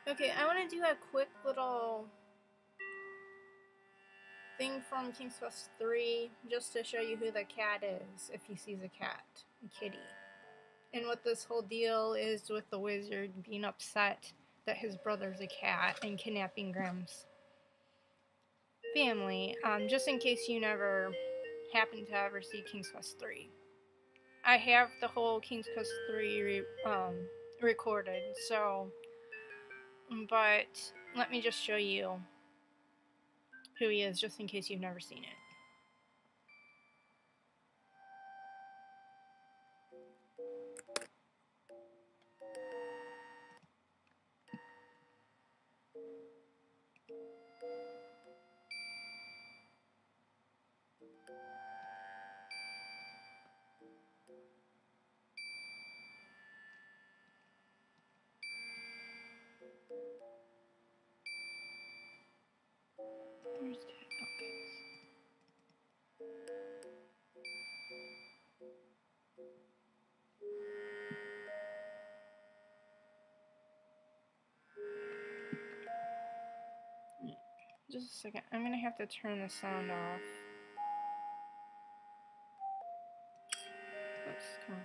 Okay, I want to do a quick little thing from King's Quest 3 just to show you who the cat is if he sees a cat, a kitty. And what this whole deal is with the wizard being upset that his brother's a cat and kidnapping Grimm's family, just in case you never happen to ever see King's Quest 3. I have the whole King's Quest 3 recorded, so, but let me just show you who he is just in case you've never seen it. Where's Cat? Okay. Just a second. I'm gonna have to turn the sound off. Oops, come on.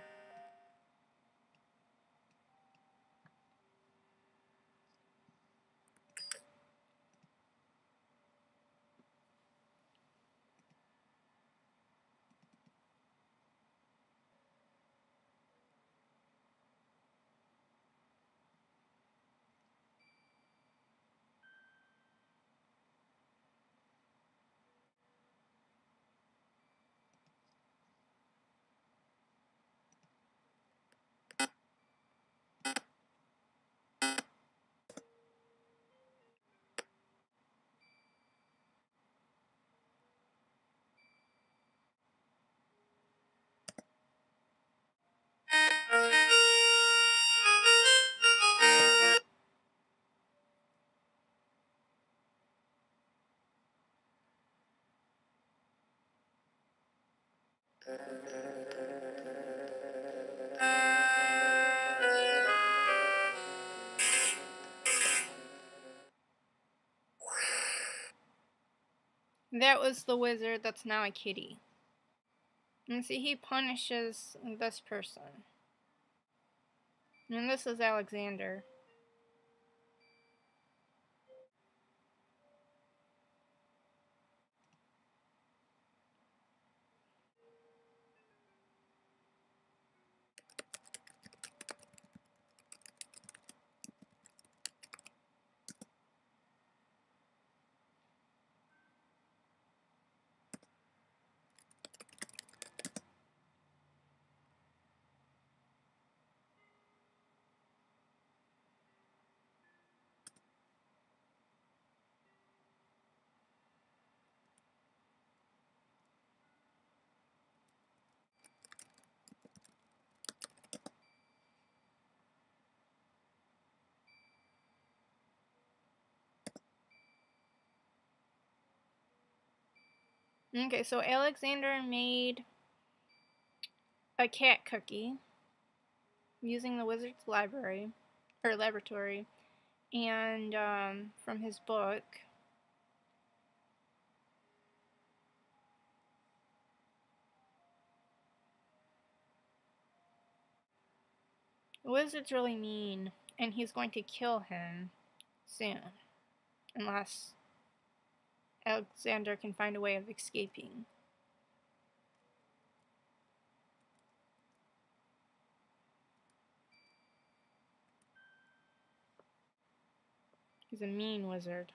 That was the wizard that's now a kitty. And see, he punishes this person. And this is Alexander. Okay, so Alexander made a cat cookie using the wizard's library, or laboratory, and from his book. The wizard's really mean, and he's going to kill him soon, unless Alexander can find a way of escaping. He's a mean wizard.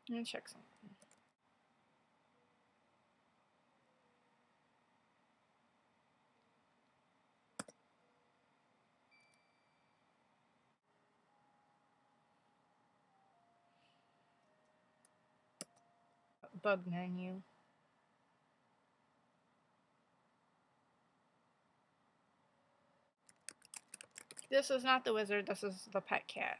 Let me check something. Bug menu. This is not the wizard, this is the pet cat.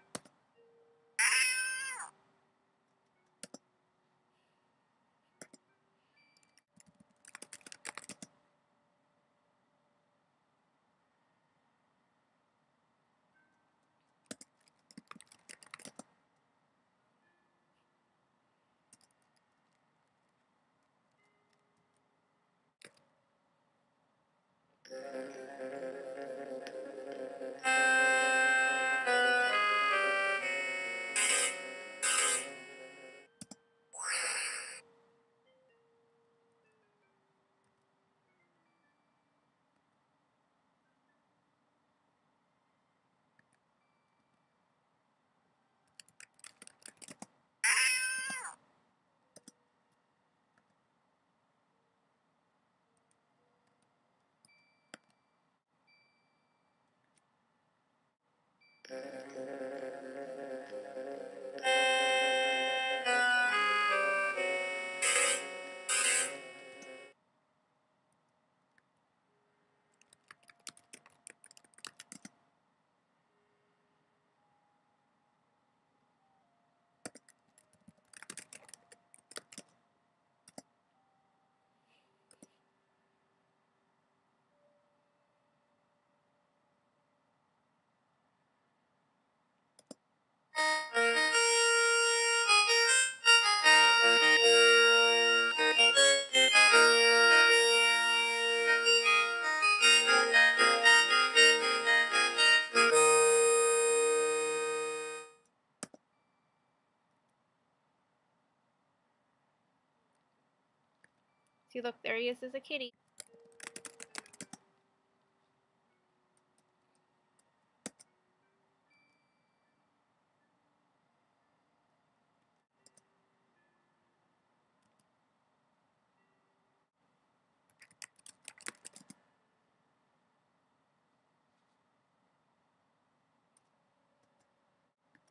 See, look, there he is as a kitty.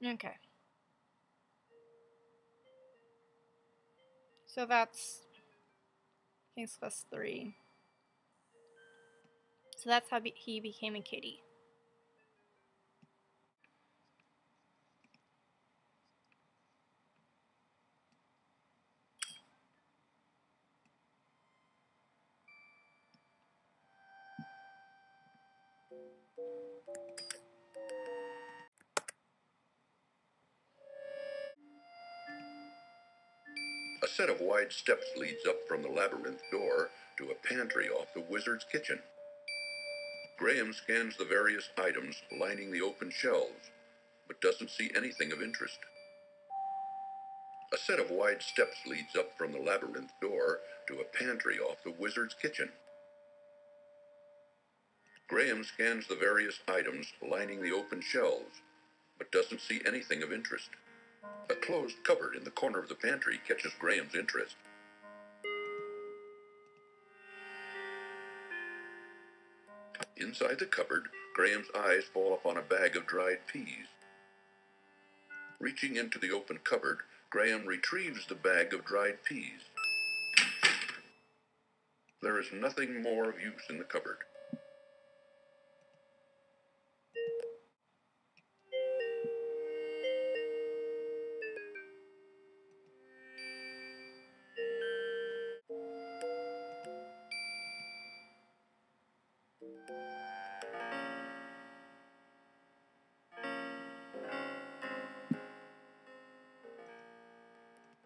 Okay. So that's King's Quest 3. So that's how he became a kitty. A set of wide steps leads up from the labyrinth door to a pantry off the wizard's kitchen. Graham scans the various items lining the open shelves, but doesn't see anything of interest. A set of wide steps leads up from the labyrinth door to a pantry off the wizard's kitchen. Graham scans the various items lining the open shelves, but doesn't see anything of interest. A closed cupboard in the corner of the pantry catches Graham's interest. Inside the cupboard, Graham's eyes fall upon a bag of dried peas. Reaching into the open cupboard, Graham retrieves the bag of dried peas. There is nothing more of use in the cupboard.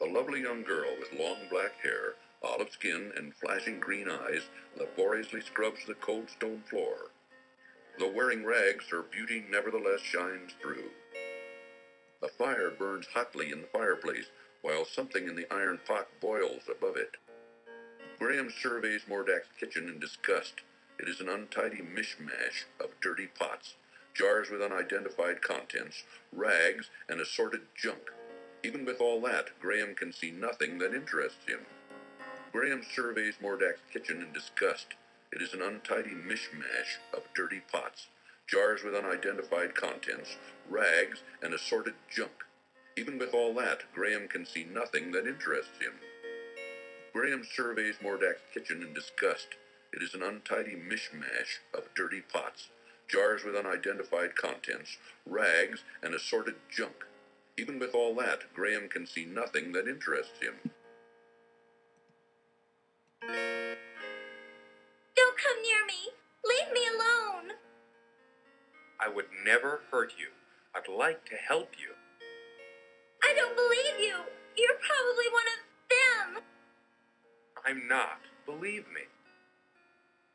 A lovely young girl with long black hair, olive skin, and flashing green eyes laboriously scrubs the cold stone floor. Though wearing rags, her beauty nevertheless shines through. A fire burns hotly in the fireplace, while something in the iron pot boils above it. Graham surveys Mordak's kitchen in disgust. It is an untidy mishmash of dirty pots, jars with unidentified contents, rags, and assorted junk. Even with all that, Graham can see nothing that interests him. Graham surveys Mordak's kitchen in disgust. It is an untidy mishmash of dirty pots, jars with unidentified contents, rags, and assorted junk. Even with all that, Graham can see nothing that interests him. Graham surveys Mordak's kitchen in disgust. It is an untidy mishmash of dirty pots, jars with unidentified contents, rags, and assorted junk. Even with all that, Graham can see nothing that interests him. Don't come near me! Leave me alone! I would never hurt you. I'd like to help you. I don't believe you! You're probably one of them! I'm not. Believe me.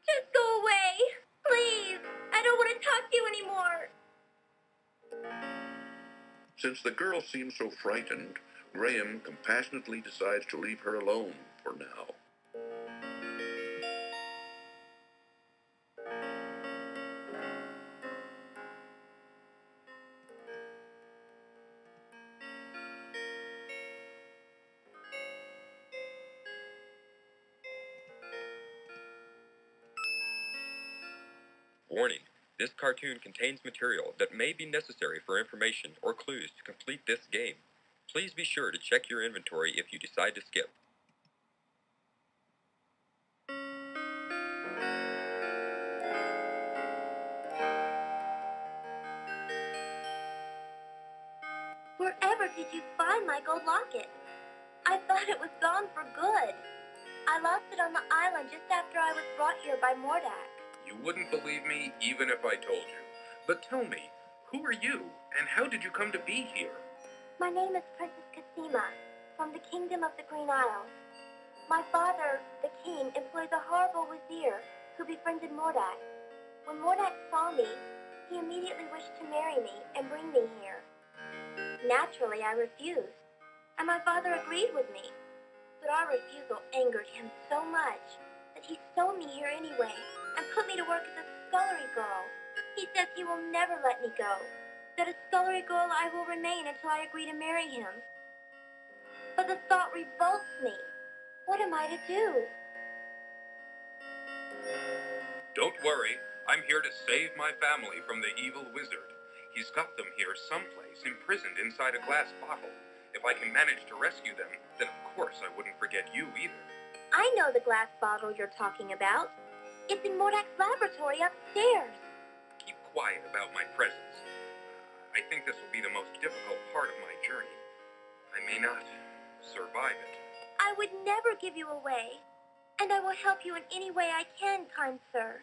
Just go away! Please! I don't want to talk to you anymore! Since the girl seems so frightened, Graham compassionately decides to leave her alone for now. Warning. This cartoon contains material that may be necessary for information or clues to complete this game. Please be sure to check your inventory if you decide to skip. Wherever did you find my gold locket? I thought it was gone for good. I lost it on the island just after I was brought here by Mordak. You wouldn't believe me even if I told you. But tell me, who are you, and how did you come to be here? My name is Princess Casima, from the Kingdom of the Green Isles. My father, the king, employs a horrible wazir who befriended Mordak. When Mordak saw me, he immediately wished to marry me and bring me here. Naturally, I refused, and my father agreed with me. But our refusal angered him so much that he stole me here anyway and put me to work as a scullery girl. He says he will never let me go, that a scullery girl I will remain until I agree to marry him. But the thought revolts me. What am I to do? Don't worry, I'm here to save my family from the evil wizard. He's got them here someplace, imprisoned inside a glass bottle. If I can manage to rescue them, then of course I wouldn't forget you either. I know the glass bottle you're talking about. It's in Mordak's laboratory upstairs. Keep quiet about my presence. I think this will be the most difficult part of my journey. I may not survive it. I would never give you away, and I will help you in any way I can, kind sir.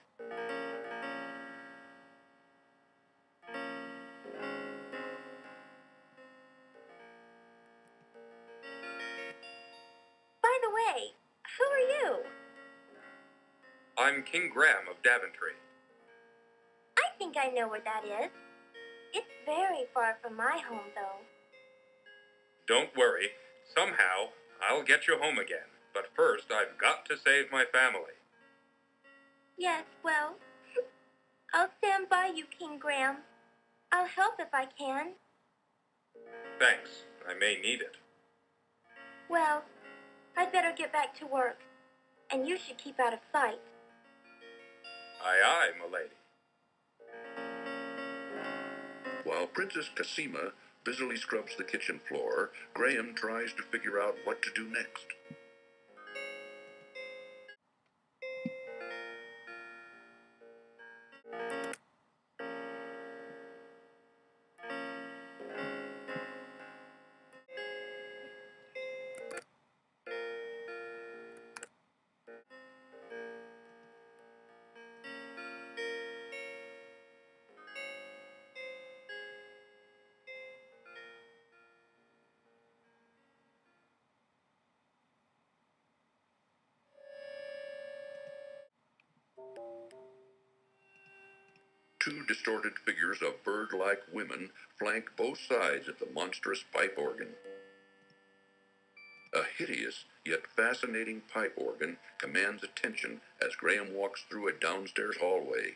By the way, who are you? I'm King Graham of Daventry. I think I know where that is. It's very far from my home, though. Don't worry. Somehow, I'll get you home again. But first, I've got to save my family. Yes, well, I'll stand by you, King Graham. I'll help if I can. Thanks. I may need it. Well, I'd better get back to work, and you should keep out of sight. Aye, aye, m'lady. While Princess Casima busily scrubs the kitchen floor, Graham tries to figure out what to do next. Two distorted figures of bird-like women flank both sides of the monstrous pipe organ. A hideous yet fascinating pipe organ commands attention as Graham walks through a downstairs hallway.